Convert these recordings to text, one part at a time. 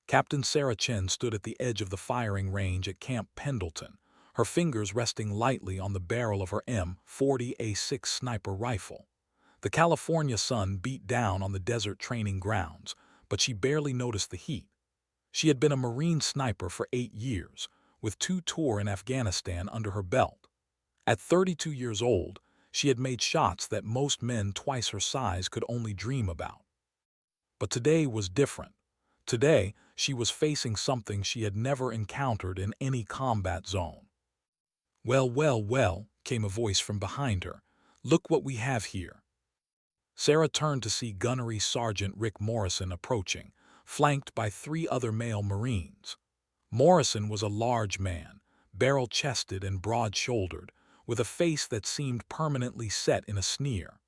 Captain Sarah Chen stood at the edge of the firing range at Camp Pendleton, her fingers resting lightly on the barrel of her M40A6 sniper rifle. The California sun beat down on the desert training grounds, but she barely noticed the heat. She had been a Marine sniper for 8 years, with 2 tours in Afghanistan under her belt. At 32 years old, she had made shots that most men twice her size could only dream about. But today was different. Today, she was facing something she had never encountered in any combat zone. "Well, well, well," came a voice from behind her. "Look what we have here." Sarah turned to see Gunnery Sergeant Rick Morrison approaching, flanked by 3 other male Marines. Morrison was a large man, barrel-chested and broad-shouldered, with a face that seemed permanently set in a sneer.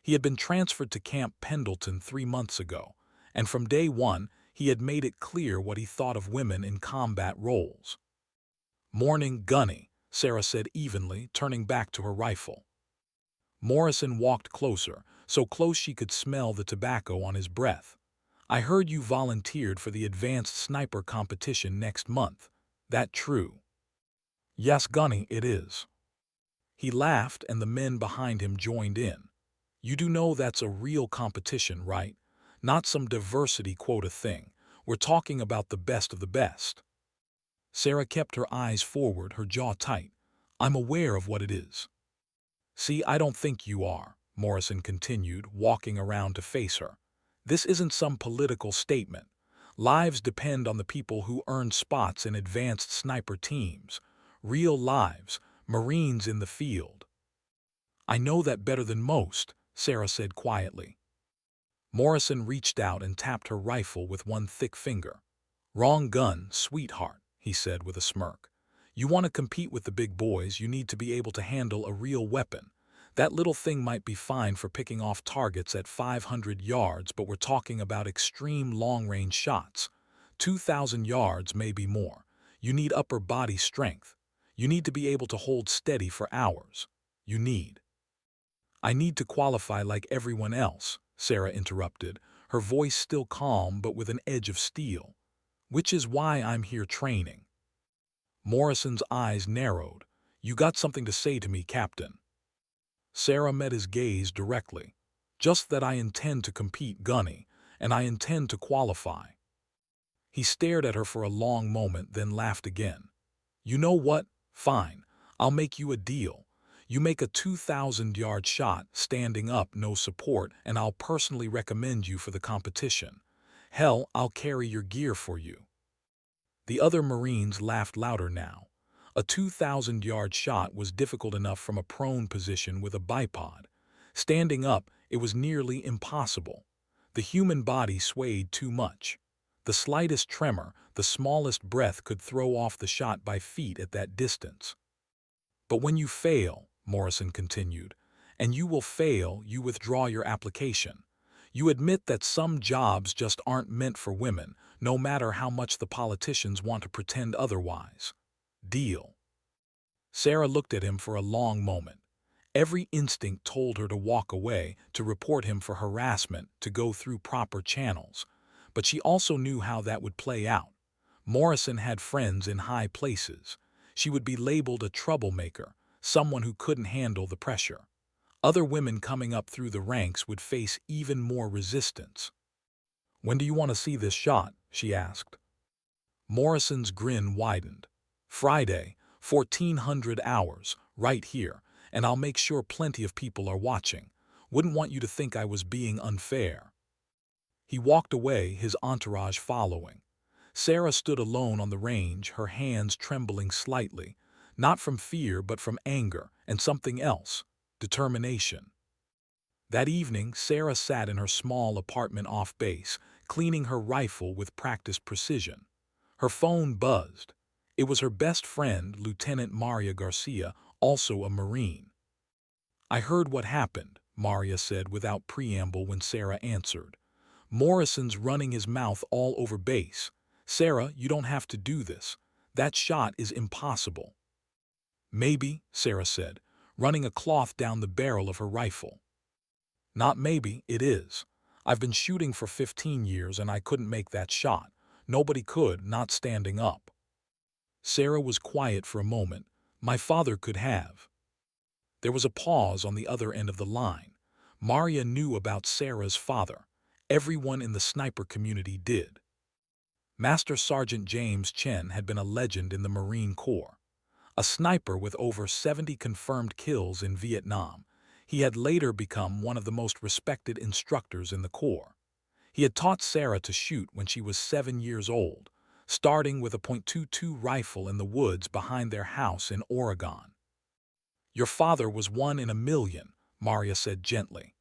He had been transferred to Camp Pendleton 3 months ago, and from day one he had made it clear what he thought of women in combat roles. "Morning, Gunny," Sarah said evenly, turning back to her rifle. Morrison walked closer, so close she could smell the tobacco on his breath. "I heard you volunteered for the advanced sniper competition next month. That true?" "Yes, Gunny, it is." He laughed, and the men behind him joined in. "You do know that's a real competition, right? Not some diversity quota thing. We're talking about the best of the best." Sarah kept her eyes forward, her jaw tight. "I'm aware of what it is." "See, I don't think you are," Morrison continued, walking around to face her. "This isn't some political statement. Lives depend on the people who earn spots in advanced sniper teams. Real lives, Marines in the field." "I know that better than most," Sarah said quietly. Morrison reached out and tapped her rifle with one thick finger. "Wrong gun, sweetheart," he said with a smirk. "You want to compete with the big boys, you need to be able to handle a real weapon. That little thing might be fine for picking off targets at 500 yards, but we're talking about extreme long-range shots. 2,000 yards, maybe more. You need upper body strength. You need to be able to hold steady for hours. I need to qualify like everyone else," Sarah interrupted, her voice still calm but with an edge of steel. "Which is why I'm here training." Morrison's eyes narrowed. "You got something to say to me, Captain?" Sarah met his gaze directly. "Just that I intend to compete, Gunny, and I intend to qualify." He stared at her for a long moment, then laughed again. "You know what? Fine. I'll make you a deal. You make a 2,000-yard shot, standing up, no support, and I'll personally recommend you for the competition. Hell, I'll carry your gear for you." The other Marines laughed louder now. A 2,000-yard shot was difficult enough from a prone position with a bipod. Standing up, it was nearly impossible. The human body swayed too much. The slightest tremor, the smallest breath could throw off the shot by feet at that distance. "But when you fail," Morrison continued, "and you will fail, you withdraw your application. You admit that some jobs just aren't meant for women, no matter how much the politicians want to pretend otherwise. Deal?" Sarah looked at him for a long moment. Every instinct told her to walk away, to report him for harassment, to go through proper channels. But she also knew how that would play out. Morrison had friends in high places. She would be labeled a troublemaker, someone who couldn't handle the pressure. Other women coming up through the ranks would face even more resistance. "When do you want to see this shot?" she asked. Morrison's grin widened. "Friday, 1400 hours, right here, and I'll make sure plenty of people are watching. Wouldn't want you to think I was being unfair." He walked away, his entourage following. Sarah stood alone on the range, her hands trembling slightly, not from fear but from anger and something else, determination. That evening, Sarah sat in her small apartment off base, cleaning her rifle with practiced precision. Her phone buzzed. It was her best friend, Lieutenant Maria Garcia, also a Marine. "I heard what happened," Maria said without preamble when Sarah answered. "Morrison's running his mouth all over base. Sarah, you don't have to do this. That shot is impossible." "Maybe," Sarah said, running a cloth down the barrel of her rifle. "Not maybe, it is. I've been shooting for 15 years and I couldn't make that shot. Nobody could, not standing up. Sarah was quiet for a moment. My father could have. There was a pause on the other end of the line. Maria knew about Sarah's father. Everyone in the sniper community did. Master Sergeant James Chen had been a legend in the Marine Corps. A sniper with over 70 confirmed kills in Vietnam, he had later become one of the most respected instructors in the Corps. He had taught Sarah to shoot when she was 7 years old, starting with a .22 rifle in the woods behind their house in Oregon. "Your father was 1 in a million," Maria said gently.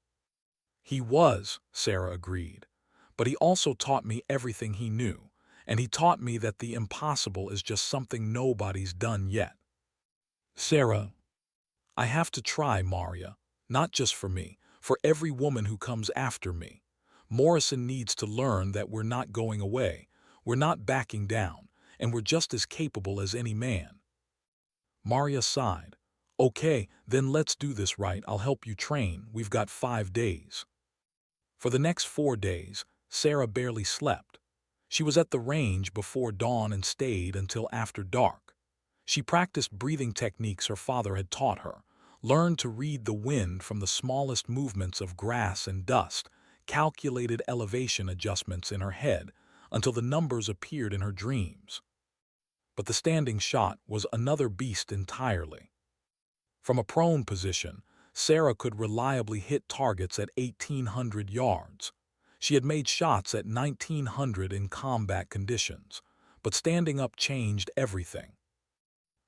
"He was," Sarah agreed. "But he also taught me everything he knew, and he taught me that the impossible is just something nobody's done yet." Sarah, "I have to try, Maria. Not just for me, for every woman who comes after me. Morrison needs to learn that we're not going away, we're not backing down, and we're just as capable as any man." Maria sighed. "Okay, then let's do this right. I'll help you train. We've got 5 days." For the next 4 days, Sarah barely slept. She was at the range before dawn and stayed until after dark. She practiced breathing techniques her father had taught her, learned to read the wind from the smallest movements of grass and dust, calculated elevation adjustments in her head until the numbers appeared in her dreams. But the standing shot was another beast entirely. From a prone position, Sarah could reliably hit targets at 1,800 yards. She had made shots at 1,900 in combat conditions, but standing up changed everything.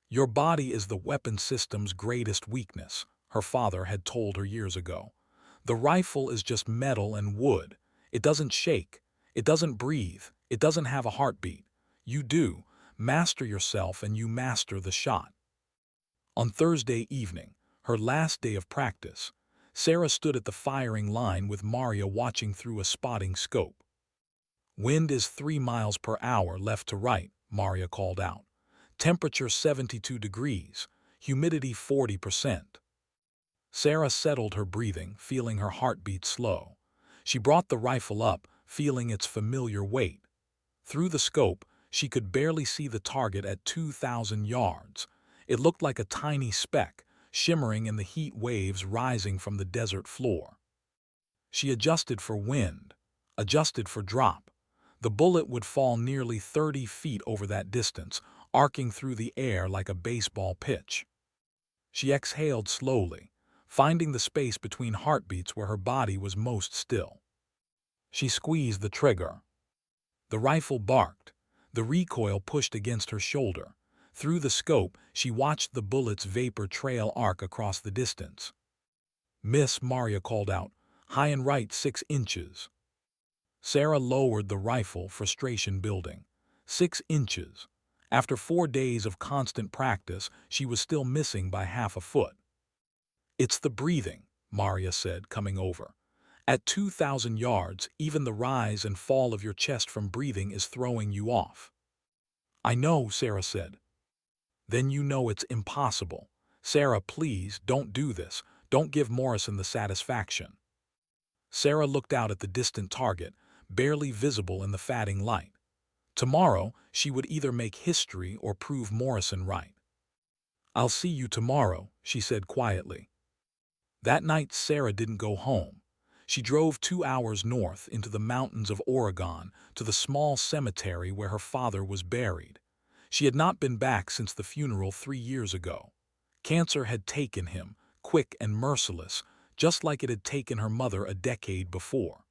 "Your body is the weapon system's greatest weakness," her father had told her years ago. "The rifle is just metal and wood. It doesn't shake. It doesn't breathe. It doesn't have a heartbeat. You do. Master yourself and you master the shot." On Thursday evening, her last day of practice, Sarah stood at the firing line with Maria watching through a spotting scope. "Wind is 3 miles per hour left to right," Maria called out. "Temperature 72 degrees, humidity 40%. Sarah settled her breathing, feeling her heartbeat slow. She brought the rifle up, feeling its familiar weight. Through the scope, she could barely see the target at 2,000 yards. It looked like a tiny speck, shimmering in the heat waves rising from the desert floor. She adjusted for wind, adjusted for drop. The bullet would fall nearly 30 feet over that distance, arcing through the air like a baseball pitch. She exhaled slowly, finding the space between heartbeats where her body was most still. She squeezed the trigger. The rifle barked. The recoil pushed against her shoulder. Through the scope, she watched the bullet's vapor trail arc across the distance. "Miss," Maria called out, "high and right 6 inches." Sarah lowered the rifle, frustration building. 6 inches. After 4 days of constant practice, she was still missing by half a foot. "It's the breathing," Maria said, coming over. "At 2,000 yards, even the rise and fall of your chest from breathing is throwing you off." "I know," Sarah said. "Then you know it's impossible. Sarah, please, don't do this. Don't give Morrison the satisfaction." Sarah looked out at the distant target, barely visible in the fading light. Tomorrow, she would either make history or prove Morrison right. "I'll see you tomorrow," she said quietly. That night, Sarah didn't go home. She drove 2 hours north into the mountains of Oregon to the small cemetery where her father was buried. She had not been back since the funeral 3 years ago. Cancer had taken him, quick and merciless, just like it had taken her mother a decade before.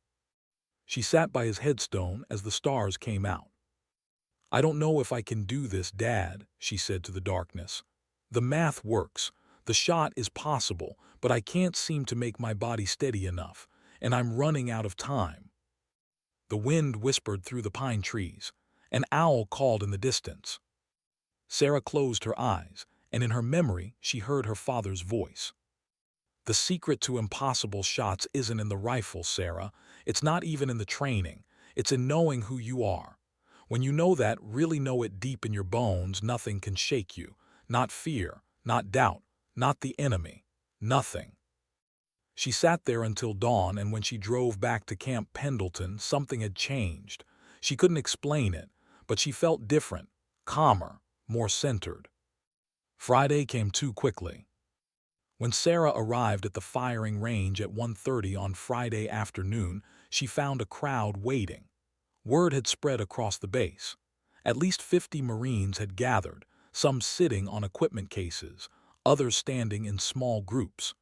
She sat by his headstone as the stars came out. "I don't know if I can do this, Dad," she said to the darkness. "The math works. The shot is possible, but I can't seem to make my body steady enough, and I'm running out of time." The wind whispered through the pine trees. An owl called in the distance. Sarah closed her eyes, and in her memory she heard her father's voice. "The secret to impossible shots isn't in the rifle, Sarah. It's not even in the training. It's in knowing who you are. When you know that, really know it deep in your bones, nothing can shake you. Not fear, not doubt, not the enemy. Nothing." She sat there until dawn, and when she drove back to Camp Pendleton, something had changed. She couldn't explain it, but she felt different, calmer, more centered. Friday came too quickly. When Sarah arrived at the firing range at 1:30 on Friday afternoon, she found a crowd waiting. Word had spread across the base. At least 50 Marines had gathered, some sitting on equipment cases, others standing in small groups.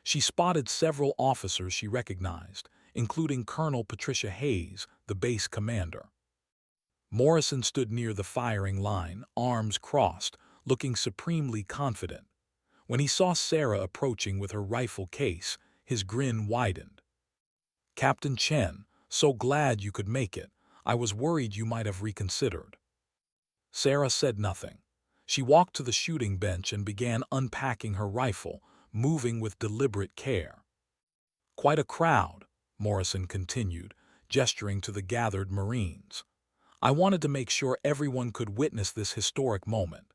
She spotted several officers she recognized, including Colonel Patricia Hayes, the base commander. Morrison stood near the firing line, arms crossed, looking supremely confident. When he saw Sarah approaching with her rifle case, his grin widened. "Captain Chen, so glad you could make it. I was worried you might have reconsidered." Sarah said nothing. She walked to the shooting bench and began unpacking her rifle, moving with deliberate care. "Quite a crowd," Morrison continued, gesturing to the gathered Marines. "I wanted to make sure everyone could witness this historic moment.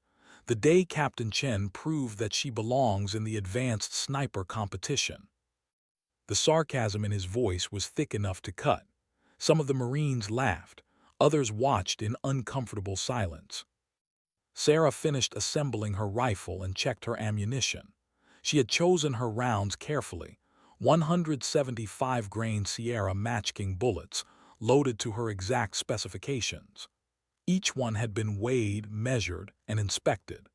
The day Captain Chen proved that she belongs in the advanced sniper competition." The sarcasm in his voice was thick enough to cut. Some of the Marines laughed. Others watched in uncomfortable silence. Sarah finished assembling her rifle and checked her ammunition. She had chosen her rounds carefully, 175-grain Sierra Matchking bullets, loaded to her exact specifications. Each one had been weighed, measured, and inspected.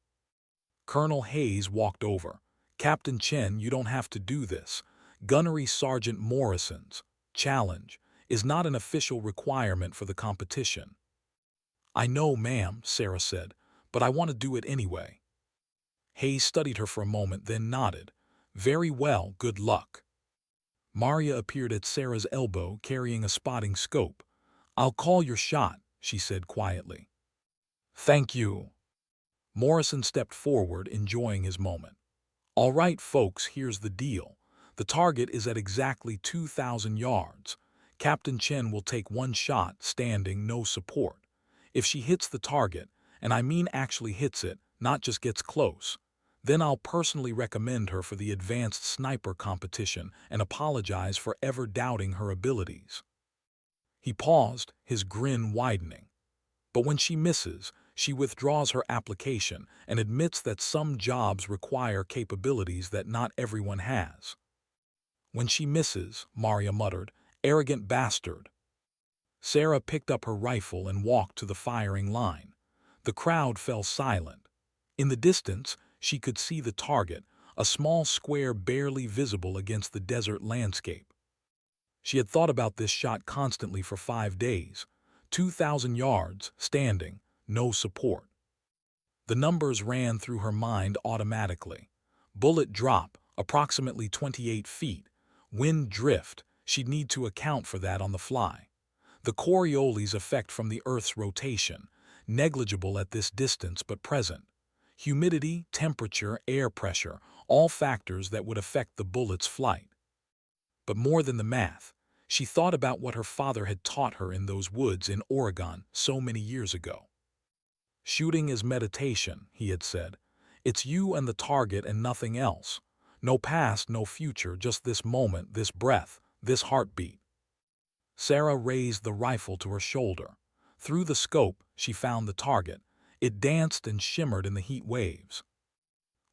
Colonel Hayes walked over. "Captain Chen, you don't have to do this. Gunnery Sergeant Morrison's challenge is not an official requirement for the competition." "I know, ma'am," Sarah said, "but I want to do it anyway." Hayes studied her for a moment, then nodded. "Very well, good luck." Maria appeared at Sarah's elbow, carrying a spotting scope. "I'll call your shot," she said quietly. "Thank you." Morrison stepped forward, enjoying his moment. "All right, folks, here's the deal. The target is at exactly 2,000 yards. Captain Chen will take one shot, standing, no support. If she hits the target, and I mean actually hits it, not just gets close, then I'll personally recommend her for the advanced sniper competition and apologize for ever doubting her abilities." He paused, his grin widening. "But when she misses, she withdraws her application and admits that some jobs require capabilities that not everyone has." "When she misses," Maria muttered, "arrogant bastard." Sarah picked up her rifle and walked to the firing line. The crowd fell silent. In the distance, she could see the target, a small square barely visible against the desert landscape. She had thought about this shot constantly for 5 days. 2,000 yards, standing, no support. The numbers ran through her mind automatically. Bullet drop, approximately 28 feet. Wind drift, she'd need to account for that on the fly. The Coriolis effect from the Earth's rotation, negligible at this distance but present. Humidity, temperature, air pressure, all factors that would affect the bullet's flight. But more than the math, she thought about what her father had taught her in those woods in Oregon so many years ago. "Shooting is meditation," he had said. "It's you and the target and nothing else. No past, no future, just this moment, this breath, this heartbeat." Sarah raised the rifle to her shoulder. Through the scope, she found the target. It danced and shimmered in the heat waves.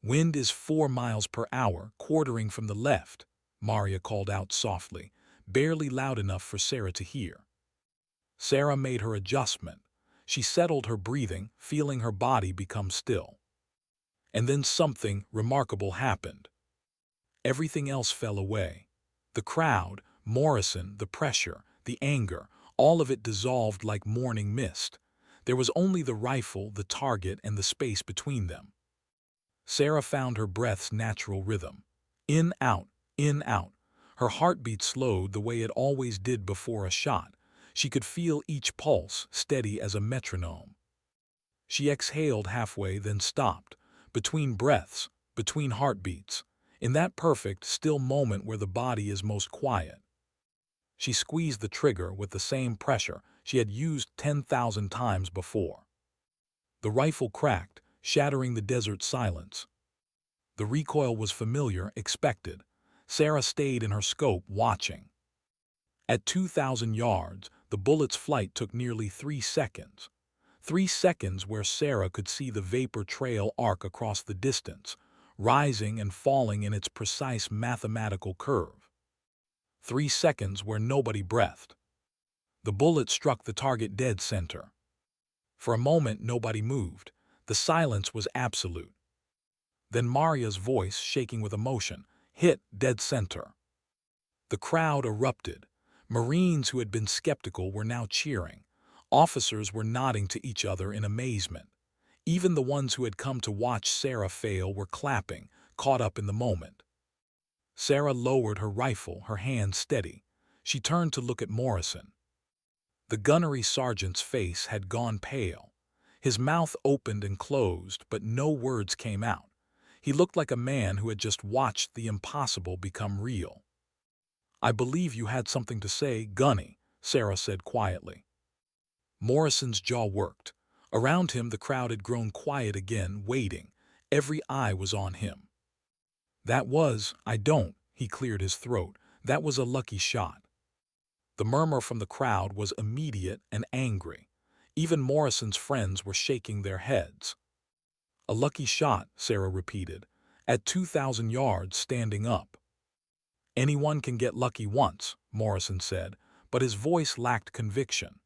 "Wind is 4 miles per hour, quartering from the left," Maria called out softly, barely loud enough for Sarah to hear. Sarah made her adjustment. She settled her breathing, feeling her body become still. And then something remarkable happened. Everything else fell away. The crowd, Morrison, the pressure, the anger, all of it dissolved like morning mist. There was only the rifle, the target, and the space between them. Sarah found her breath's natural rhythm. In, out, in, out. Her heartbeat slowed the way it always did before a shot. She could feel each pulse, steady as a metronome. She exhaled halfway, then stopped, between breaths, between heartbeats, in that perfect, still moment where the body is most quiet. She squeezed the trigger with the same pressure she had used 10,000 times before. The rifle cracked, shattering the desert silence. The recoil was familiar, expected. Sarah stayed in her scope, watching. At 2,000 yards, the bullet's flight took nearly 3 seconds. 3 seconds where Sarah could see the vapor trail arc across the distance, rising and falling in its precise mathematical curve. 3 seconds where nobody breathed. The bullet struck the target dead center. For a moment nobody moved. The silence was absolute. Then Maria's voice, shaking with emotion, hit dead center. The crowd erupted. Marines who had been skeptical were now cheering. Officers were nodding to each other in amazement. Even the ones who had come to watch Sarah fail were clapping, caught up in the moment. Sarah lowered her rifle, her hand steady. She turned to look at Morrison. The gunnery sergeant's face had gone pale. His mouth opened and closed, but no words came out. He looked like a man who had just watched the impossible become real. "I believe you had something to say, Gunny," Sarah said quietly. Morrison's jaw worked. Around him the crowd had grown quiet again, waiting. Every eye was on him. "I don't," he cleared his throat. "That was a lucky shot." The murmur from the crowd was immediate and angry. Even Morrison's friends were shaking their heads. "A lucky shot," Sarah repeated, "at 2,000 yards standing up." "Anyone can get lucky once," Morrison said, but his voice lacked conviction.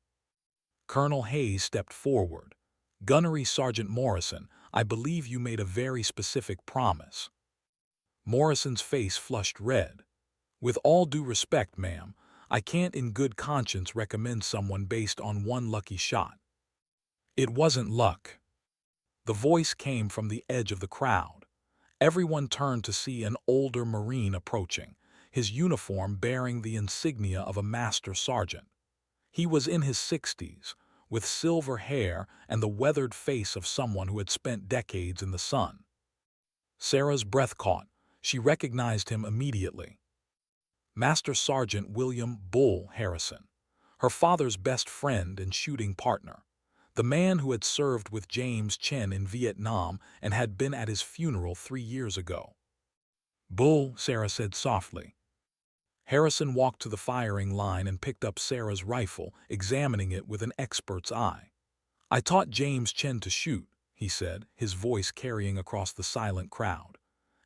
Colonel Hayes stepped forward. "Gunnery Sergeant Morrison, I believe you made a very specific promise." Morrison's face flushed red. "With all due respect, ma'am, I can't in good conscience recommend someone based on one lucky shot." "It wasn't luck." The voice came from the edge of the crowd. Everyone turned to see an older Marine approaching, his uniform bearing the insignia of a master sergeant. He was in his 60s, with silver hair and the weathered face of someone who had spent decades in the sun. Sarah's breath caught. She recognized him immediately. Master Sergeant William "Bull" Harrison, her father's best friend and shooting partner, the man who had served with James Chen in Vietnam and had been at his funeral 3 years ago. "Bull," Sarah said softly. Harrison walked to the firing line and picked up Sarah's rifle, examining it with an expert's eye. "I taught James Chen to shoot," he said, his voice carrying across the silent crowd.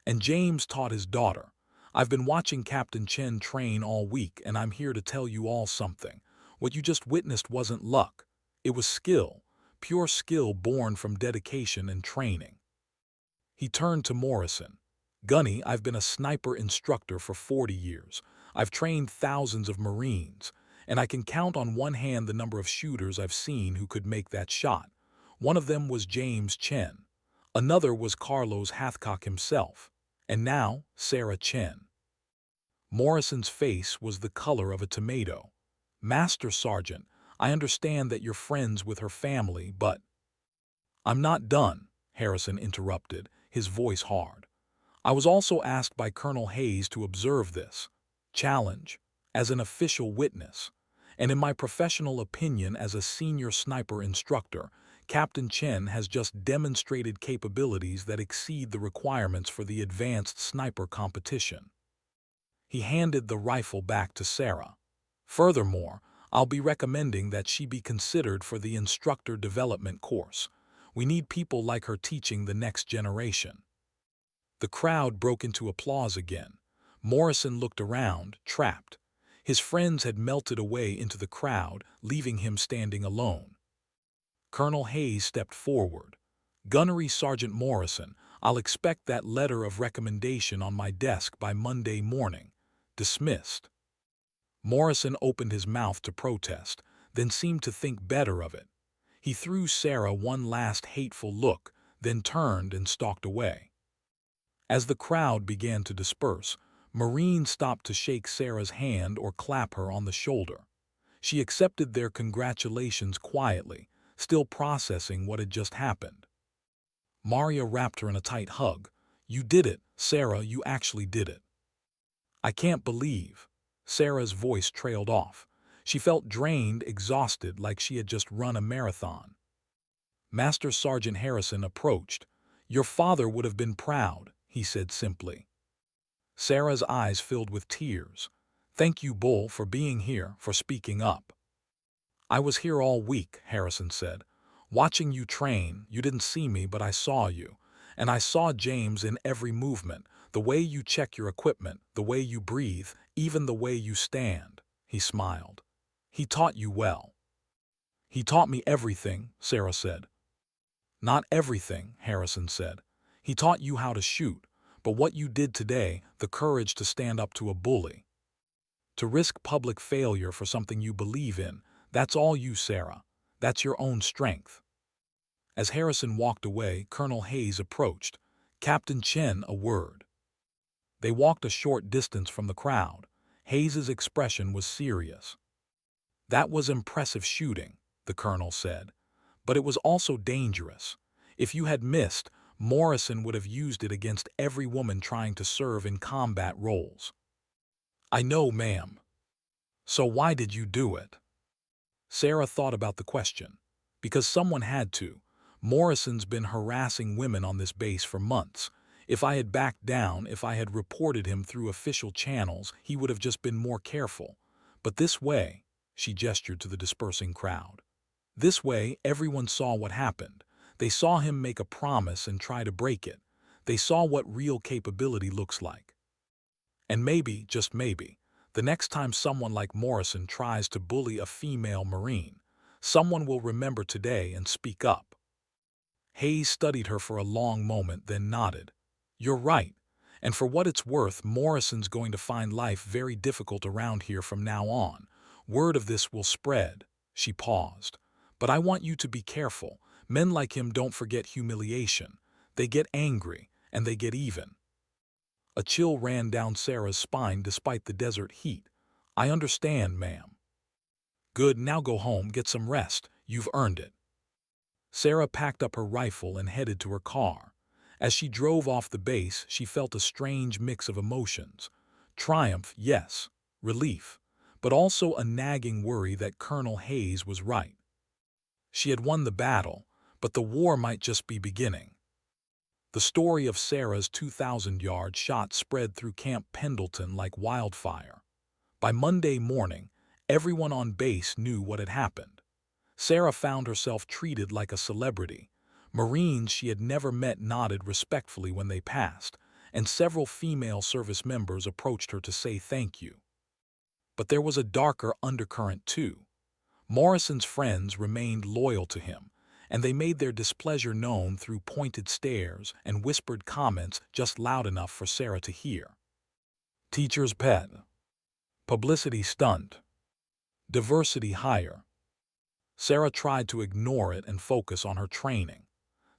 "And James taught his daughter. I've been watching Captain Chen train all week, and I'm here to tell you all something. What you just witnessed wasn't luck. It was skill, pure skill born from dedication and training." He turned to Morrison. "Gunny, I've been a sniper instructor for 40 years. I've trained thousands of Marines, and I can count on one hand the number of shooters I've seen who could make that shot. One of them was James Chen. Another was Carlos Hathcock himself. And now, Sarah Chen." Morrison's face was the color of a tomato. "Master Sergeant, I understand that you're friends with her family, but—" "I'm not done," Harrison interrupted, his voice hard. "I was also asked by Colonel Hayes to observe this challenge as an official witness, and in my professional opinion as a senior sniper instructor, Captain Chen has just demonstrated capabilities that exceed the requirements for the advanced sniper competition." He handed the rifle back to Sarah. "Furthermore, I'll be recommending that she be considered for the instructor development course. We need people like her teaching the next generation." The crowd broke into applause again. Morrison looked around, trapped. His friends had melted away into the crowd, leaving him standing alone. Colonel Hayes stepped forward. "Gunnery Sergeant Morrison, I'll expect that letter of recommendation on my desk by Monday morning. Dismissed." Morrison opened his mouth to protest, then seemed to think better of it. He threw Sarah one last hateful look, then turned and stalked away. As the crowd began to disperse, Marines stopped to shake Sarah's hand or clap her on the shoulder. She accepted their congratulations quietly, still processing what had just happened. Maria wrapped her in a tight hug. "You did it, Sarah, you actually did it." "I can't believe." Sarah's voice trailed off. She felt drained, exhausted, like she had just run a marathon. Master Sergeant Harrison approached. "Your father would have been proud," he said simply. Sarah's eyes filled with tears. "Thank you, Bull, for being here, for speaking up." "I was here all week," Harrison said. Watching you train, you didn't see me, but I saw you. And I saw James in every movement, the way you check your equipment, the way you breathe, even the way you stand." He smiled. "He taught you well." "He taught me everything," Sarah said. "Not everything," Harrison said. "He taught you how to shoot, but what you did today, the courage to stand up to a bully, to risk public failure for something you believe in, that's all you, Sarah. That's your own strength." As Harrison walked away, Colonel Hayes approached. "Captain Chen, a word." They walked a short distance from the crowd. Hayes's expression was serious. "That was impressive shooting," the colonel said. "But it was also dangerous. If you had missed, Morrison would have used it against every woman trying to serve in combat roles." "I know, ma'am." "So why did you do it?" Sarah thought about the question. "Because someone had to. Morrison's been harassing women on this base for months. If I had backed down, if I had reported him through official channels, he would have just been more careful. But this way," she gestured to the dispersing crowd. "This way, everyone saw what happened. They saw him make a promise and try to break it. They saw what real capability looks like. And maybe, just maybe, the next time someone like Morrison tries to bully a female Marine, someone will remember today and speak up." Hayes studied her for a long moment, then nodded. "You're right. And for what it's worth, Morrison's going to find life very difficult around here from now on. Word of this will spread." She paused. "But I want you to be careful. Men like him don't forget humiliation. They get angry, and they get even." A chill ran down Sarah's spine despite the desert heat. "I understand, ma'am." "Good, now go home, get some rest. You've earned it." Sarah packed up her rifle and headed to her car. As she drove off the base, she felt a strange mix of emotions. Triumph, yes, relief, but also a nagging worry that Colonel Hayes was right. She had won the battle, but the war might just be beginning. The story of Sarah's 2,000-yard shot spread through Camp Pendleton like wildfire. By Monday morning, everyone on base knew what had happened. Sarah found herself treated like a celebrity. Marines she had never met nodded respectfully when they passed, and several female service members approached her to say thank you. But there was a darker undercurrent too. Morrison's friends remained loyal to him, and they made their displeasure known through pointed stares and whispered comments just loud enough for Sarah to hear. Teacher's pet. Publicity stunt. Diversity hire. Sarah tried to ignore it and focus on her training.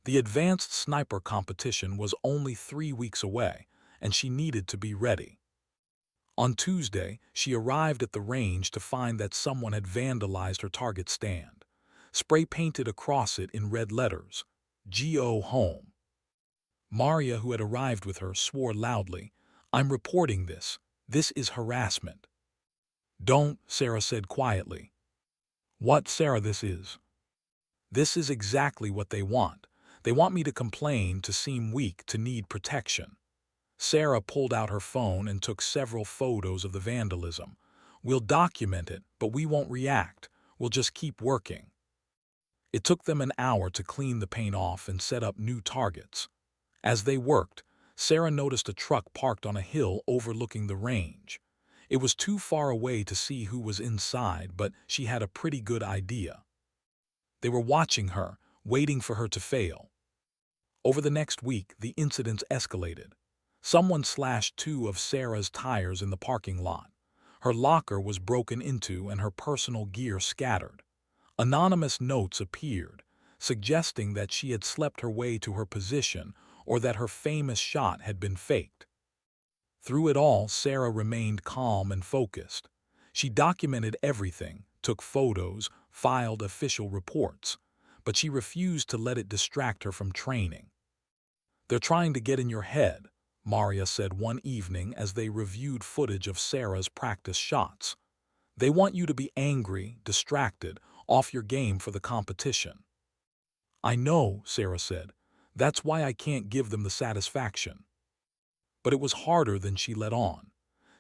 The advanced sniper competition was only 3 weeks away, and she needed to be ready. On Tuesday, she arrived at the range to find that someone had vandalized her target stand. Spray-painted across it in red letters, "Go home." Maria, who had arrived with her, swore loudly, "I'm reporting this. This is harassment." "Don't," Sarah said quietly. "What, Sarah, this is?" "This is exactly what they want. They want me to complain, to seem weak, to need protection." Sarah pulled out her phone and took several photos of the vandalism. "We'll document it, but we won't react. We'll just keep working." It took them an hour to clean the paint off and set up new targets. As they worked, Sarah noticed a truck parked on a hill overlooking the range. It was too far away to see who was inside, but she had a pretty good idea. They were watching her, waiting for her to fail. Over the next week, the incidents escalated. Someone slashed 2 of Sarah's tires in the parking lot. Her locker was broken into and her personal gear scattered. Anonymous notes appeared, suggesting that she had slept her way to her position or that her famous shot had been faked. Through it all, Sarah remained calm and focused. She documented everything, took photos, filed official reports, but she refused to let it distract her from training. "They're trying to get in your head," Maria said one evening as they reviewed footage of Sarah's practice shots. "They want you to be angry, distracted, off your game for the competition." "I know," Sarah said. "That's why I can't give them the satisfaction." But it was harder than she let on.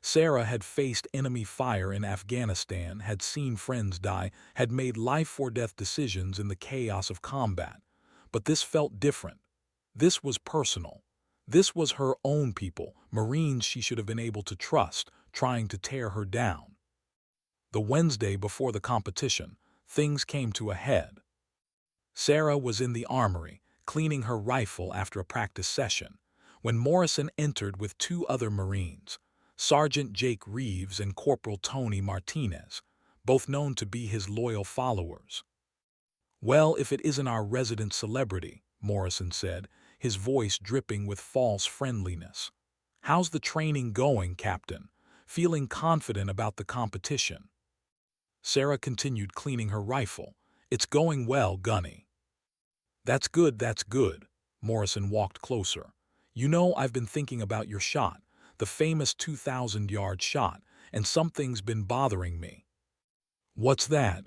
Sarah had faced enemy fire in Afghanistan, had seen friends die, had made life-or-death decisions in the chaos of combat. But this felt different. This was personal. This was her own people, Marines she should have been able to trust, trying to tear her down. The Wednesday before the competition, things came to a head. Sarah was in the armory, cleaning her rifle after a practice session, when Morrison entered with two other Marines, Sergeant Jake Reeves and Corporal Tony Martinez, both known to be his loyal followers. "Well, if it isn't our resident celebrity," Morrison said, his voice dripping with false friendliness. "How's the training going, Captain? Feeling confident about the competition?" Sarah continued cleaning her rifle. "It's going well, Gunny." That's good, that's good." Morrison walked closer. "You know, I've been thinking about your shot, the famous 2,000-yard shot, and something's been bothering me." "What's that?"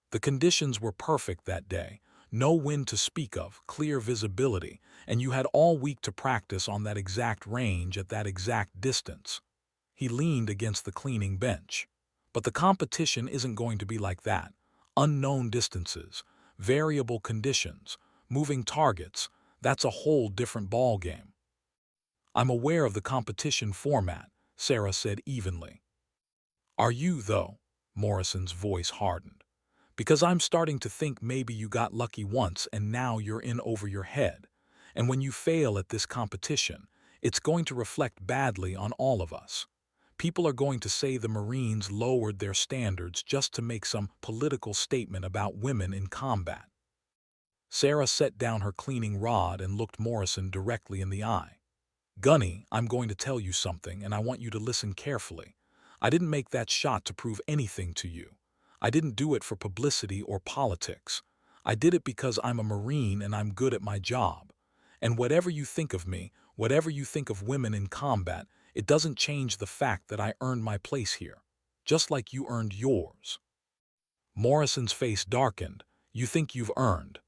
"The conditions were perfect that day. No wind to speak of, clear visibility, and you had all week to practice on that exact range at that exact distance." He leaned against the cleaning bench. "But the competition isn't going to be like that. Unknown distances, variable conditions, moving targets, that's a whole different ballgame." "I'm aware of the competition format," Sarah said evenly. "Are you, though?" Morrison's voice hardened. "Because I'm starting to think maybe you got lucky once and now you're in over your head. And when you fail at this competition, it's going to reflect badly on all of us. People are going to say the Marines lowered their standards just to make some political statement about women in combat." Sarah set down her cleaning rod and looked Morrison directly in the eye. "Gunny, I'm going to tell you something, and I want you to listen carefully. I didn't make that shot to prove anything to you. I didn't do it for publicity or politics. I did it because I'm a Marine and I'm good at my job. And whatever you think of me, whatever you think of women in combat, it doesn't change the fact that I earned my place here, just like you earned yours." Morrison's face darkened. "You think you've earned?"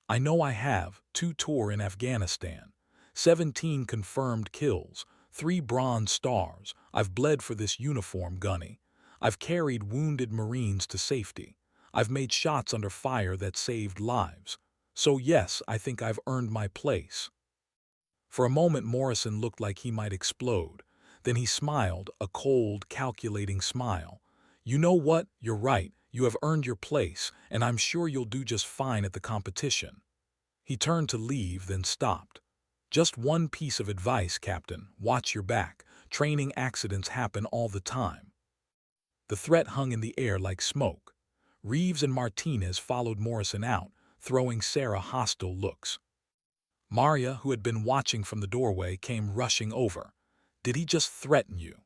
"I know I have. 2 tours in Afghanistan. 17 confirmed kills. 3 Bronze Stars. I've bled for this uniform, Gunny. I've carried wounded Marines to safety. I've made shots under fire that saved lives. So yes, I think I've earned my place." For a moment Morrison looked like he might explode. Then he smiled, a cold, calculating smile. "You know what? You're right. You have earned your place, and I'm sure you'll do just fine at the competition." He turned to leave, then stopped. "Just one piece of advice, Captain. Watch your back. Training accidents happen all the time." The threat hung in the air like smoke. Reeves and Martinez followed Morrison out, throwing Sarah hostile looks. Maria, who had been watching from the doorway, came rushing over. "Did he just threaten you?"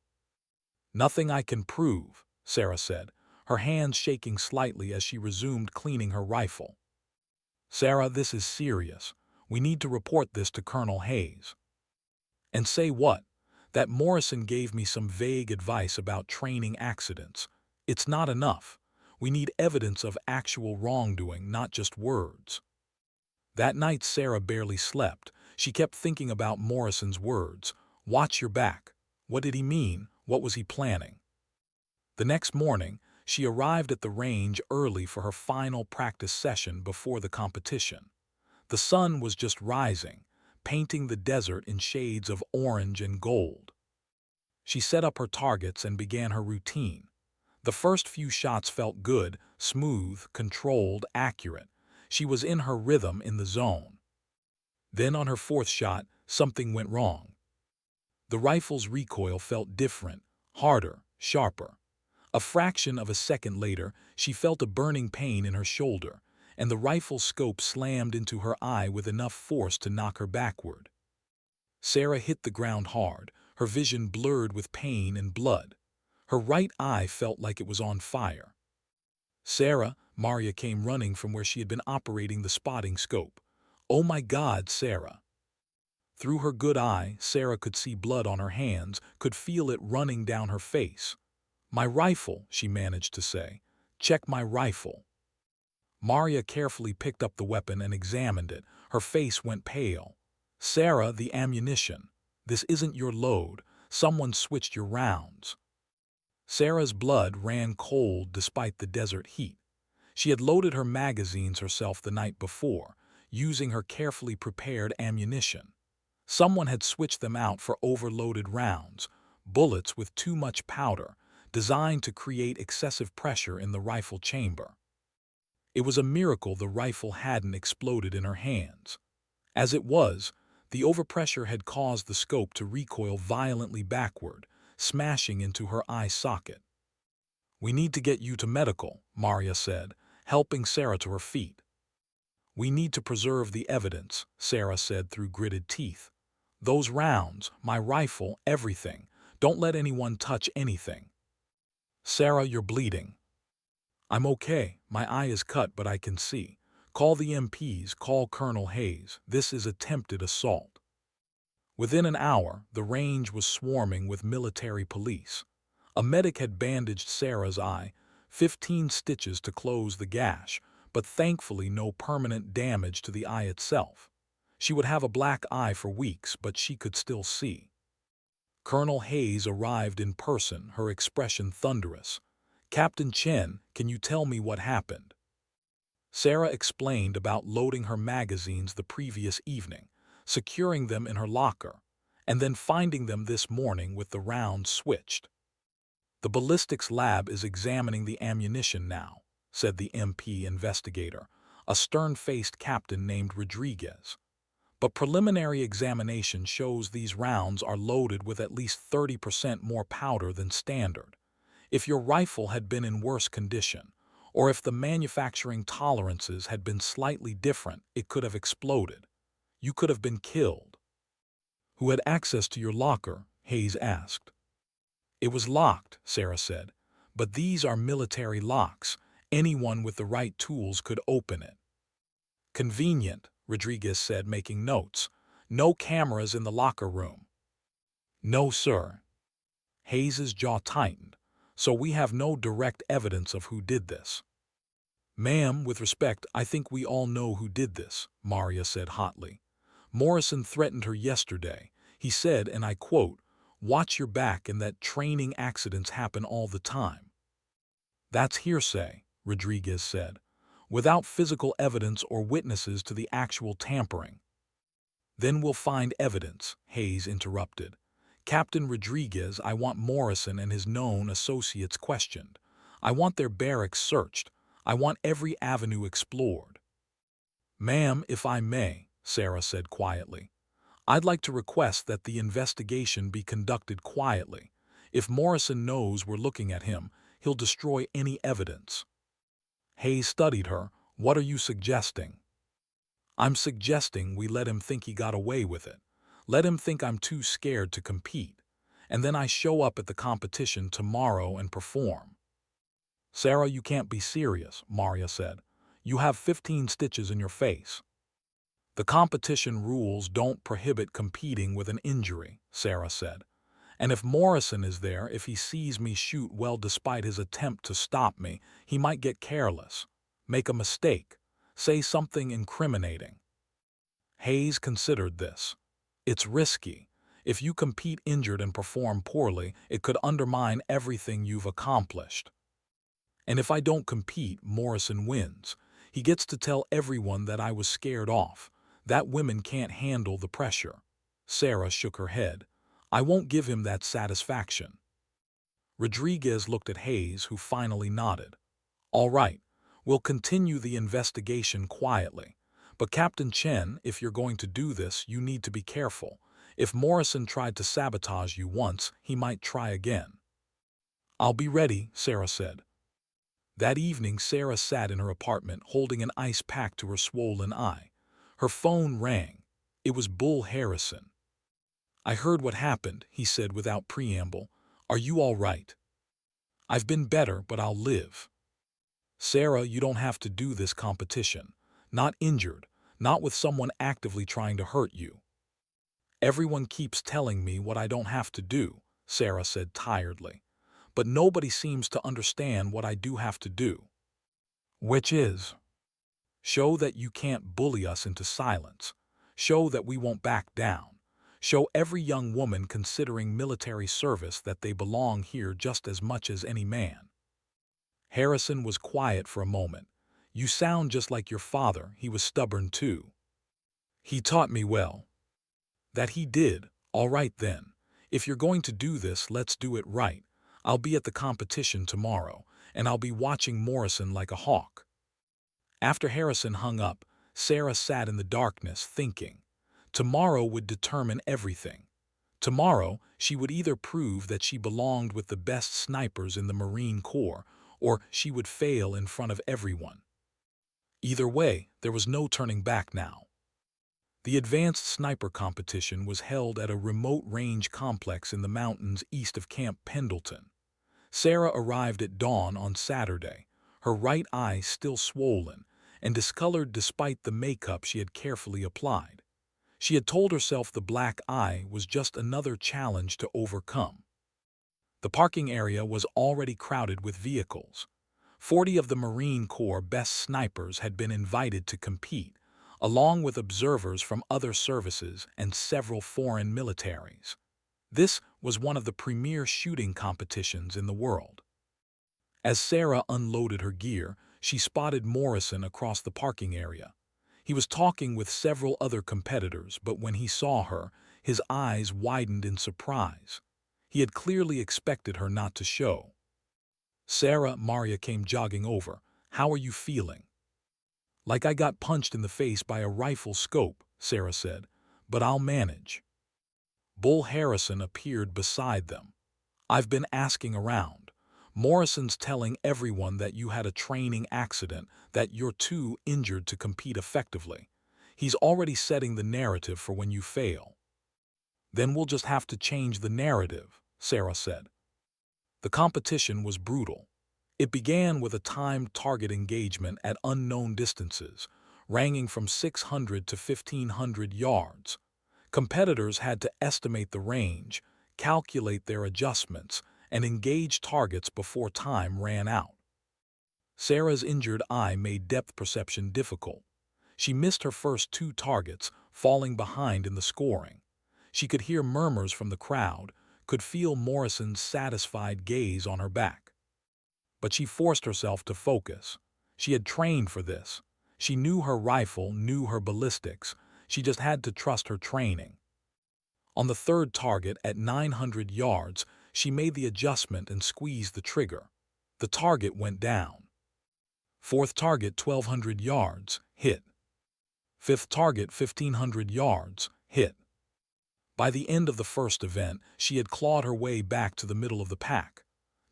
"Nothing I can prove," Sarah said, her hands shaking slightly as she resumed cleaning her rifle. "Sarah, this is serious. We need to report this to Colonel Hayes." "And say what?" "That Morrison gave me some vague advice about training accidents. It's not enough. We need evidence of actual wrongdoing, not just words." That night Sarah barely slept. She kept thinking about Morrison's words. Watch your back. What did he mean? What was he planning? The next morning, she arrived at the range early for her final practice session before the competition. The sun was just rising, painting the desert in shades of orange and gold. She set up her targets and began her routine. The first few shots felt good, smooth, controlled, accurate. She was in her rhythm, in the zone. Then on her 4th shot, something went wrong. The rifle's recoil felt different, harder, sharper. A fraction of a second later, she felt a burning pain in her shoulder, and the rifle's scope slammed into her eye with enough force to knock her backward. Sarah hit the ground hard, her vision blurred with pain and blood. Her right eye felt like it was on fire. "Sarah," Maria came running from where she had been operating the spotting scope. "Oh my God, Sarah." Through her good eye, Sarah could see blood on her hands, could feel it running down her face. "My rifle," she managed to say. "Check my rifle." Maria carefully picked up the weapon and examined it. Her face went pale. "Sarah, the ammunition. This isn't your load. Someone switched your rounds. Sarah's blood ran cold despite the desert heat. She had loaded her magazines herself the night before, using her carefully prepared ammunition. Someone had switched them out for overloaded rounds, bullets with too much powder, designed to create excessive pressure in the rifle chamber. It was a miracle the rifle hadn't exploded in her hands. As it was, the overpressure had caused the scope to recoil violently backward, smashing into her eye socket. "We need to get you to medical," Maria said, helping Sarah to her feet. "We need to preserve the evidence," Sarah said through gritted teeth. "Those rounds, my rifle, everything. Don't let anyone touch anything." "Sarah, you're bleeding." "I'm okay. My eye is cut, but I can see. Call the MPs, call Colonel Hayes. This is attempted assault." Within an hour, the range was swarming with military police. A medic had bandaged Sarah's eye, 15 stitches to close the gash, but thankfully no permanent damage to the eye itself. She would have a black eye for weeks, but she could still see. Colonel Hayes arrived in person, her expression thunderous. "Captain Chen, can you tell me what happened?" Sarah explained about loading her magazines the previous evening, securing them in her locker, and then finding them this morning with the rounds switched. "The ballistics lab is examining the ammunition now," said the MP investigator, a stern-faced captain named Rodriguez. "But preliminary examination shows these rounds are loaded with at least 30% more powder than standard. If your rifle had been in worse condition, or if the manufacturing tolerances had been slightly different, it could have exploded. You could have been killed." "Who had access to your locker?" Hayes asked. "It was locked," Sarah said. "But these are military locks. Anyone with the right tools could open it." "Convenient," Rodriguez said, making notes. "No cameras in the locker room." "No, sir." Hayes's jaw tightened. "So we have no direct evidence of who did this." "Ma'am, with respect, I think we all know who did this," Maria said hotly. "Morrison threatened her yesterday. He said, and I quote, 'Watch your back and that training accidents happen all the time.'" "That's hearsay," Rodriguez said, "without physical evidence or witnesses to the actual tampering." "Then we'll find evidence," Hayes interrupted. "Captain Rodriguez, I want Morrison and his known associates questioned. I want their barracks searched. I want every avenue explored." "Ma'am, if I may," Sarah said quietly, "I'd like to request that the investigation be conducted quietly. If Morrison knows we're looking at him, he'll destroy any evidence." Hayes studied her. "What are you suggesting?" "I'm suggesting we let him think he got away with it. Let him think I'm too scared to compete. And then I show up at the competition tomorrow and perform." "Sarah, you can't be serious," Maria said. "You have 15 stitches in your face." "The competition rules don't prohibit competing with an injury," Sarah said. "And if Morrison is there, if he sees me shoot well despite his attempt to stop me, he might get careless, make a mistake, say something incriminating." Hayes considered this. "It's risky. If you compete injured and perform poorly, it could undermine everything you've accomplished. And if I don't compete, Morrison wins. He gets to tell everyone that I was scared off, that women can't handle the pressure." Sarah shook her head. "I won't give him that satisfaction." Rodriguez looked at Hayes, who finally nodded. "All right, we'll continue the investigation quietly. But Captain Chen, if you're going to do this, you need to be careful. If Morrison tried to sabotage you once, he might try again." "I'll be ready," Sarah said. That evening, Sarah sat in her apartment holding an ice pack to her swollen eye. Her phone rang. It was Bull Harrison. "I heard what happened," he said without preamble. "Are you all right?" "I've been better, but I'll live." "Sarah, you don't have to do this competition. Not injured, not with someone actively trying to hurt you." "Everyone keeps telling me what I don't have to do," Sarah said tiredly. "But nobody seems to understand what I do have to do." "Which is?" "Show that you can't bully us into silence. Show that we won't back down. Show every young woman considering military service that they belong here just as much as any man." Harrison was quiet for a moment. "You sound just like your father. He was stubborn too." "He taught me well." "That he did. All right then. If you're going to do this, let's do it right. I'll be at the competition tomorrow, and I'll be watching Morrison like a hawk." After Harrison hung up, Sarah sat in the darkness thinking. Tomorrow would determine everything. Tomorrow, she would either prove that she belonged with the best snipers in the Marine Corps, or she would fail in front of everyone. Either way, there was no turning back now. The advanced sniper competition was held at a remote range complex in the mountains east of Camp Pendleton. Sarah arrived at dawn on Saturday, her right eye still swollen and discolored despite the makeup she had carefully applied. She had told herself the black eye was just another challenge to overcome. The parking area was already crowded with vehicles. 40 of the Marine Corps best snipers had been invited to compete, along with observers from other services and several foreign militaries. This was one of the premier shooting competitions in the world. As Sarah unloaded her gear, she spotted Morrison across the parking area. He was talking with several other competitors, but when he saw her, his eyes widened in surprise. He had clearly expected her not to show. "Sarah," Maria came jogging over. "How are you feeling?" "Like I got punched in the face by a rifle scope," Sarah said, "but I'll manage." Bull Harrison appeared beside them. "I've been asking around. Morrison's telling everyone that you had a training accident, that you're too injured to compete effectively. He's already setting the narrative for when you fail." "Then we'll just have to change the narrative," Sarah said. The competition was brutal. It began with a timed target engagement at unknown distances, ranging from 600 to 1,500 yards. Competitors had to estimate the range, calculate their adjustments, and engage targets before time ran out. Sarah's injured eye made depth perception difficult. She missed her first 2 targets, falling behind in the scoring. She could hear murmurs from the crowd, could feel Morrison's satisfied gaze on her back. But she forced herself to focus. She had trained for this. She knew her rifle, knew her ballistics. She just had to trust her training. On the 3rd target, at 900 yards, she made the adjustment and squeezed the trigger. The target went down. 4th target, 1,200 yards, hit. 5th target, 1,500 yards, hit. By the end of the first event, she had clawed her way back to the middle of the pack.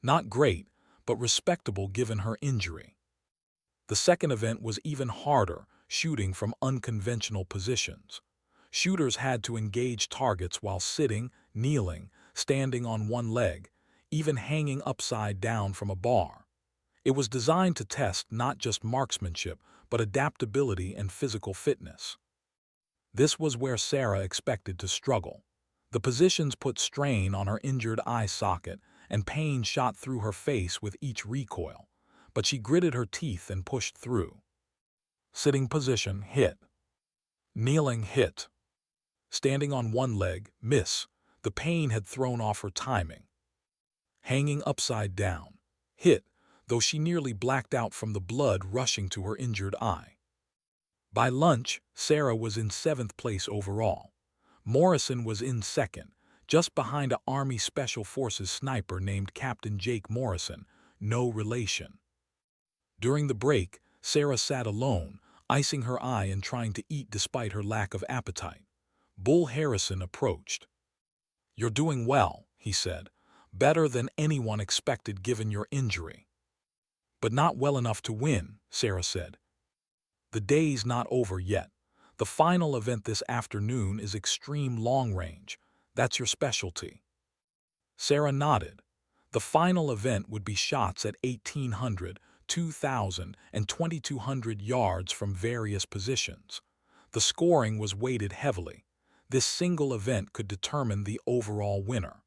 Not great, but respectable given her injury. The second event was even harder, shooting from unconventional positions. Shooters had to engage targets while sitting, kneeling, standing on one leg, even hanging upside down from a bar. It was designed to test not just marksmanship, but adaptability and physical fitness. This was where Sarah expected to struggle. The positions put strain on her injured eye socket, and pain shot through her face with each recoil, but she gritted her teeth and pushed through. Sitting position, hit. Kneeling, hit. Standing on one leg, miss. The pain had thrown off her timing. Hanging upside down, hit, though she nearly blacked out from the blood rushing to her injured eye. By lunch, Sarah was in 7th place overall. Morrison was in 2nd, just behind an Army Special Forces sniper named Captain Jake Morrison, no relation. During the break, Sarah sat alone, icing her eye and trying to eat despite her lack of appetite. Bull Harrison approached. "You're doing well," he said. "Better than anyone expected given your injury." "But not well enough to win," Sarah said. "The day's not over yet. The final event this afternoon is extreme long range. That's your specialty." Sarah nodded. The final event would be shots at 1,800, 2,000, and 2,200 yards from various positions. The scoring was weighted heavily. This single event could determine the overall winner.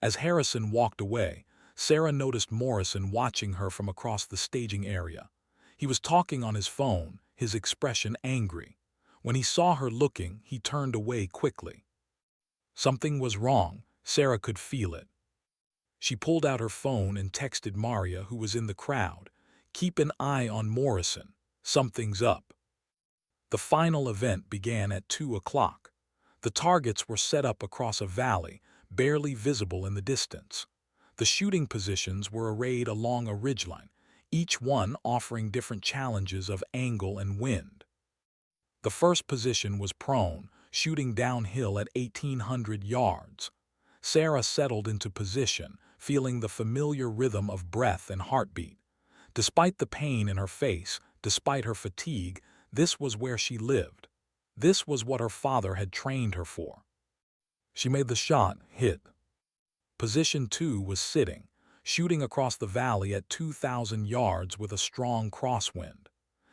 As Harrison walked away, Sarah noticed Morrison watching her from across the staging area. He was talking on his phone, his expression angry. When he saw her looking, he turned away quickly. Something was wrong. Sarah could feel it. She pulled out her phone and texted Maria, who was in the crowd. "Keep an eye on Morrison. Something's up." The final event began at 2 o'clock. The targets were set up across a valley, barely visible in the distance. The shooting positions were arrayed along a ridgeline, each one offering different challenges of angle and wind. The first position was prone, shooting downhill at 1,800 yards. Sarah settled into position, feeling the familiar rhythm of breath and heartbeat. Despite the pain in her face, despite her fatigue, this was where she lived. This was what her father had trained her for. She made the shot, hit. Position 2 was sitting, shooting across the valley at 2,000 yards with a strong crosswind.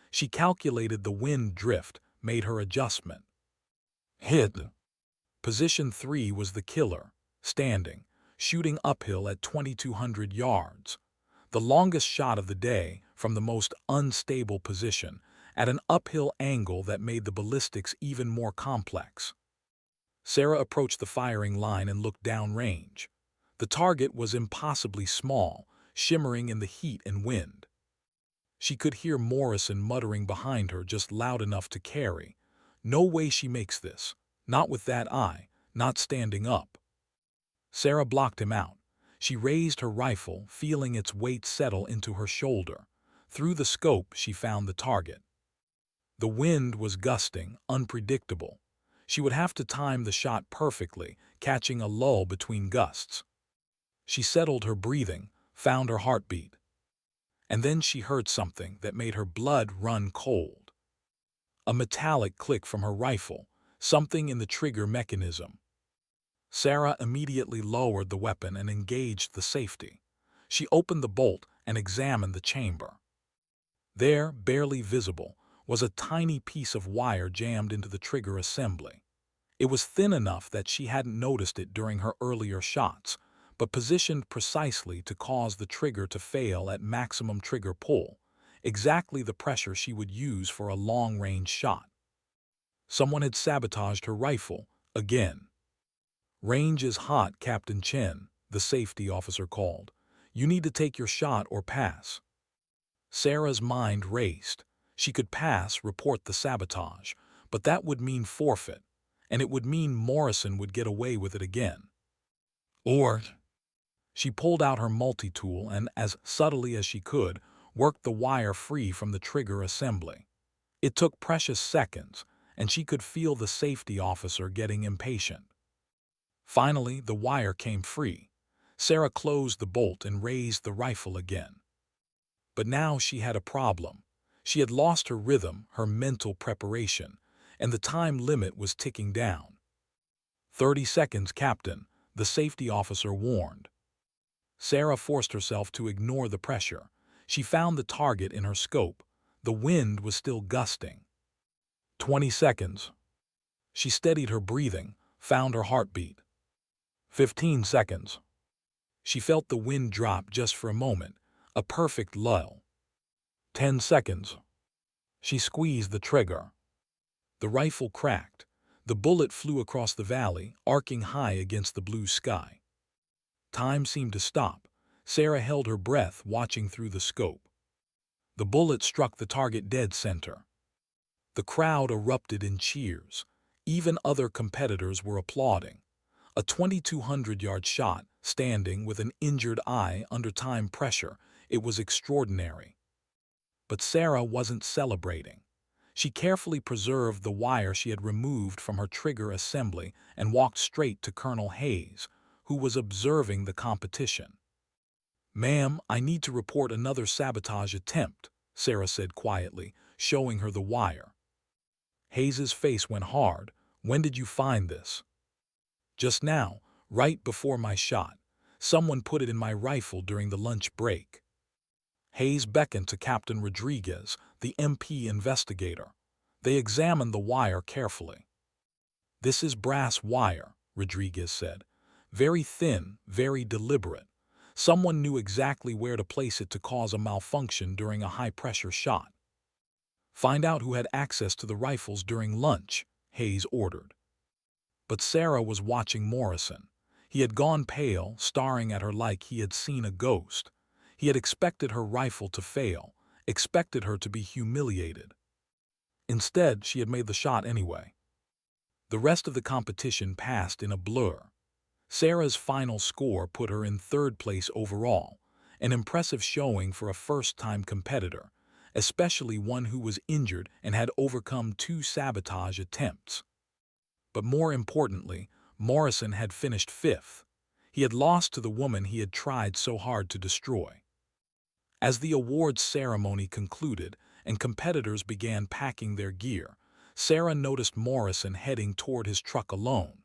She calculated the wind drift, made her adjustment. Hit. Position 3 was the killer, standing, shooting uphill at 2,200 yards. The longest shot of the day, from the most unstable position, at an uphill angle that made the ballistics even more complex. Sarah approached the firing line and looked downrange. The target was impossibly small, shimmering in the heat and wind. She could hear Morrison muttering behind her, just loud enough to carry. "No way she makes this. Not with that eye, not standing up." Sarah blocked him out. She raised her rifle, feeling its weight settle into her shoulder. Through the scope, she found the target. The wind was gusting, unpredictable. She would have to time the shot perfectly, catching a lull between gusts. She settled her breathing, found her heartbeat. And then she heard something that made her blood run cold. A metallic click from her rifle, something in the trigger mechanism. Sarah immediately lowered the weapon and engaged the safety. She opened the bolt and examined the chamber. There, barely visible, was a tiny piece of wire jammed into the trigger assembly. It was thin enough that she hadn't noticed it during her earlier shots, but positioned precisely to cause the trigger to fail at maximum trigger pull, exactly the pressure she would use for a long-range shot. Someone had sabotaged her rifle, again. "Range is hot, Captain Chen," the safety officer called. "You need to take your shot or pass." Sarah's mind raced. She could pass, report the sabotage, but that would mean forfeit, and it would mean Morrison would get away with it again. Or... She pulled out her multi-tool and, as subtly as she could, worked the wire free from the trigger assembly. It took precious seconds, and she could feel the safety officer getting impatient. Finally, the wire came free. Sarah closed the bolt and raised the rifle again. But now she had a problem. She had lost her rhythm, her mental preparation, and the time limit was ticking down. 30 seconds, Captain," the safety officer warned. Sarah forced herself to ignore the pressure. She found the target in her scope. The wind was still gusting. 20 seconds. She steadied her breathing, found her heartbeat. 15 seconds. She felt the wind drop just for a moment, a perfect lull. 10 seconds. She squeezed the trigger. The rifle cracked. The bullet flew across the valley, arcing high against the blue sky. Time seemed to stop. Sarah held her breath, watching through the scope. The bullet struck the target dead center. The crowd erupted in cheers. Even other competitors were applauding. A 2,200-yard shot, standing with an injured eye under time pressure. It was extraordinary. But Sarah wasn't celebrating. She carefully preserved the wire she had removed from her trigger assembly and walked straight to Colonel Hayes, who was observing the competition. "Ma'am, I need to report another sabotage attempt," Sarah said quietly, showing her the wire. Hayes's face went hard. "When did you find this?" "Just now, right before my shot. Someone put it in my rifle during the lunch break." Hayes beckoned to Captain Rodriguez, the MP investigator. They examined the wire carefully. "This is brass wire," Rodriguez said. "Very thin, very deliberate. Someone knew exactly where to place it to cause a malfunction during a high-pressure shot." "Find out who had access to the rifles during lunch," Hayes ordered. But Sarah was watching Morrison. He had gone pale, staring at her like he had seen a ghost. He had expected her rifle to fail, expected her to be humiliated. Instead, she had made the shot anyway. The rest of the competition passed in a blur. Sarah's final score put her in third place overall, an impressive showing for a first-time competitor, especially one who was injured and had overcome 2 sabotage attempts. But more importantly, Morrison had finished fifth. He had lost to the woman he had tried so hard to destroy. As the awards ceremony concluded and competitors began packing their gear, Sarah noticed Morrison heading toward his truck alone.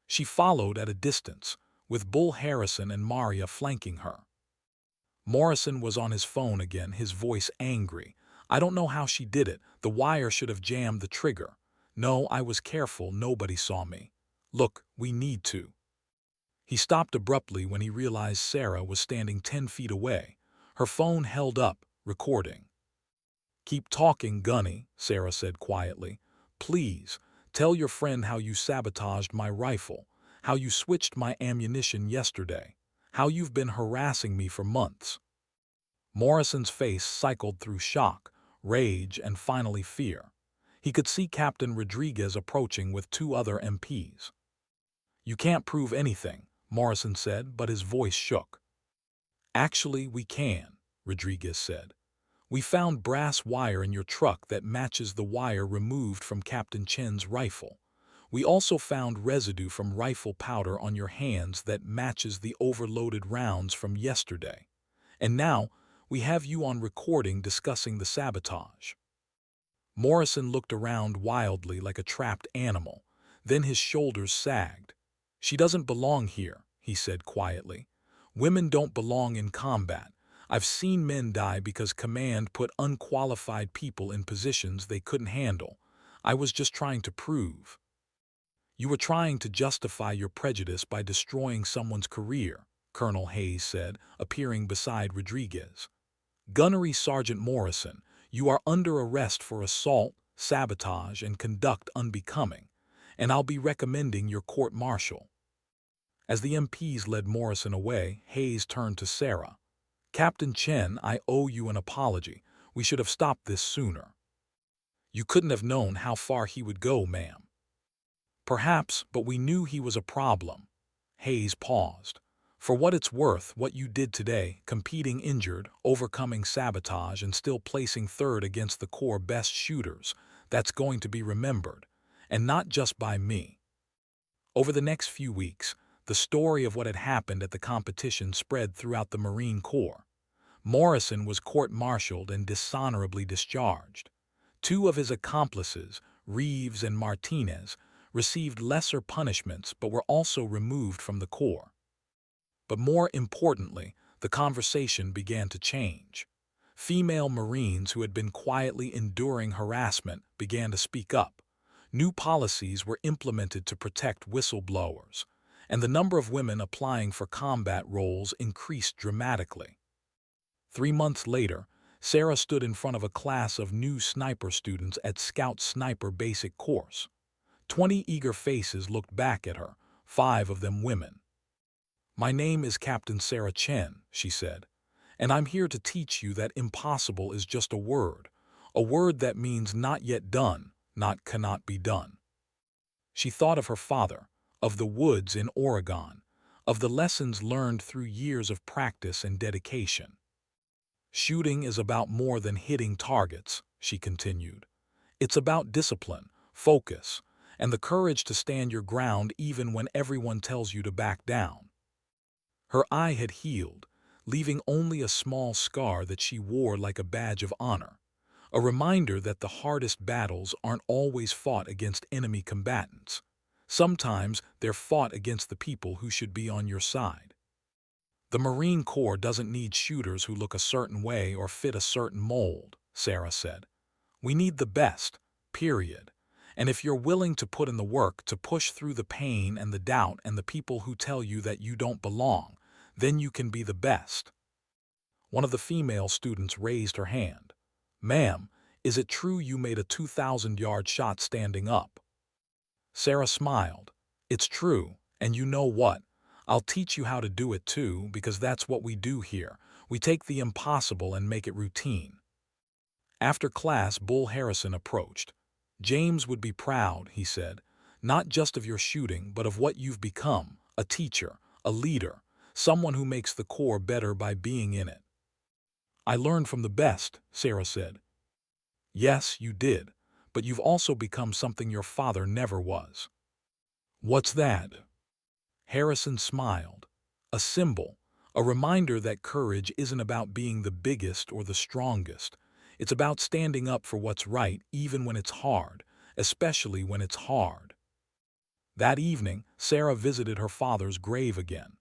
She followed at a distance, with Bull Harrison and Maria flanking her. Morrison was on his phone again, his voice angry. "I don't know how she did it. The wire should have jammed the trigger. No, I was careful. Nobody saw me. Look, we need to." He stopped abruptly when he realized Sarah was standing 10 feet away, her phone held up, recording. "Keep talking, Gunny," Sarah said quietly. "Please, tell your friend how you sabotaged my rifle, how you switched my ammunition yesterday, how you've been harassing me for months." Morrison's face cycled through shock, rage, and finally fear. He could see Captain Rodriguez approaching with 2 other MPs. "You can't prove anything," Morrison said, but his voice shook. "Actually, we can," Rodriguez said. "We found brass wire in your truck that matches the wire removed from Captain Chen's rifle. We also found residue from rifle powder on your hands that matches the overloaded rounds from yesterday. And now, we have you on recording discussing the sabotage." Morrison looked around wildly like a trapped animal. Then his shoulders sagged. "She doesn't belong here," he said quietly. "Women don't belong in combat. I've seen men die because command put unqualified people in positions they couldn't handle. I was just trying to prove." "You were trying to justify your prejudice by destroying someone's career," Colonel Hayes said, appearing beside Rodriguez. "Gunnery Sergeant Morrison, you are under arrest for assault, sabotage, and conduct unbecoming, and I'll be recommending your court-martial." As the MPs led Morrison away, Hayes turned to Sarah. "Captain Chen, I owe you an apology. We should have stopped this sooner." "You couldn't have known how far he would go, ma'am." "Perhaps, but we knew he was a problem." Hayes paused. "For what it's worth, what you did today, competing injured, overcoming sabotage, and still placing third against the Corps' best shooters, that's going to be remembered, and not just by me." Over the next few weeks, the story of what had happened at the competition spread throughout the Marine Corps. Morrison was court-martialed and dishonorably discharged. 2 of his accomplices, Reeves and Martinez, received lesser punishments but were also removed from the Corps. But more importantly, the conversation began to change. Female Marines who had been quietly enduring harassment began to speak up. New policies were implemented to protect whistleblowers, and the number of women applying for combat roles increased dramatically. 3 months later, Sarah stood in front of a class of new sniper students at Scout Sniper Basic Course. 20 eager faces looked back at her, 5 of them women. "My name is Captain Sarah Chen," she said, "and I'm here to teach you that impossible is just a word that means not yet done, not cannot be done." She thought of her father, of the woods in Oregon, of the lessons learned through years of practice and dedication. "Shooting is about more than hitting targets," she continued. "It's about discipline, focus, and the courage to stand your ground even when everyone tells you to back down." Her eye had healed, leaving only a small scar that she wore like a badge of honor, a reminder that the hardest battles aren't always fought against enemy combatants. Sometimes they're fought against the people who should be on your side. "The Marine Corps doesn't need shooters who look a certain way or fit a certain mold," Sarah said. "We need the best, period. And if you're willing to put in the work to push through the pain and the doubt and the people who tell you that you don't belong, then you can be the best." One of the female students raised her hand. "Ma'am, is it true you made a 2,000-yard shot standing up?" Sarah smiled. It's true, and you know what? I'll teach you how to do it too, because that's what we do here. We take the impossible and make it routine. After class, Bull Harrison approached. James would be proud, he said, not just of your shooting, but of what you've become, a teacher, a leader, someone who makes the Corps better by being in it. I learned from the best, Sarah said. Yes, you did, but you've also become something your father never was. What's that? Harrison smiled. A symbol, a reminder that courage isn't about being the biggest or the strongest. It's about standing up for what's right even when it's hard, especially when it's hard. That evening, Sarah visited her father's grave again.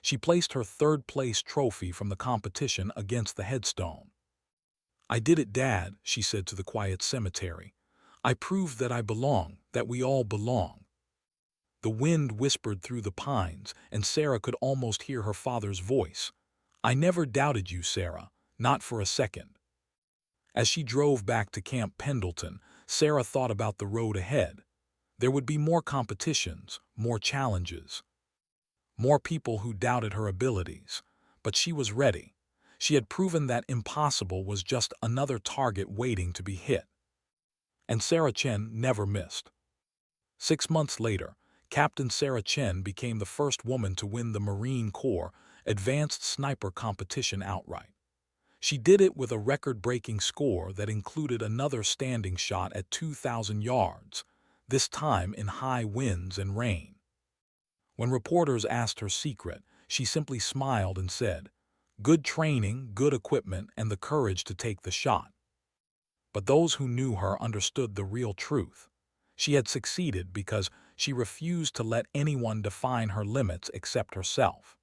She placed her third-place trophy from the competition against the headstone. I did it, Dad, she said to the quiet cemetery. I proved that I belong, that we all belong. The wind whispered through the pines, and Sarah could almost hear her father's voice. I never doubted you, Sarah, not for a second. As she drove back to Camp Pendleton, Sarah thought about the road ahead. There would be more competitions, more challenges, more people who doubted her abilities. But she was ready. She had proven that impossible was just another target waiting to be hit. And Sarah Chen never missed. 6 months later, Captain Sarah Chen became the first woman to win the Marine Corps Advanced Sniper Competition outright. She did it with a record-breaking score that included another standing shot at 2,000 yards, this time in high winds and rain. When reporters asked her secret, she simply smiled and said, "Good training, good equipment, and the courage to take the shot." But those who knew her understood the real truth. She had succeeded because she refused to let anyone define her limits except herself.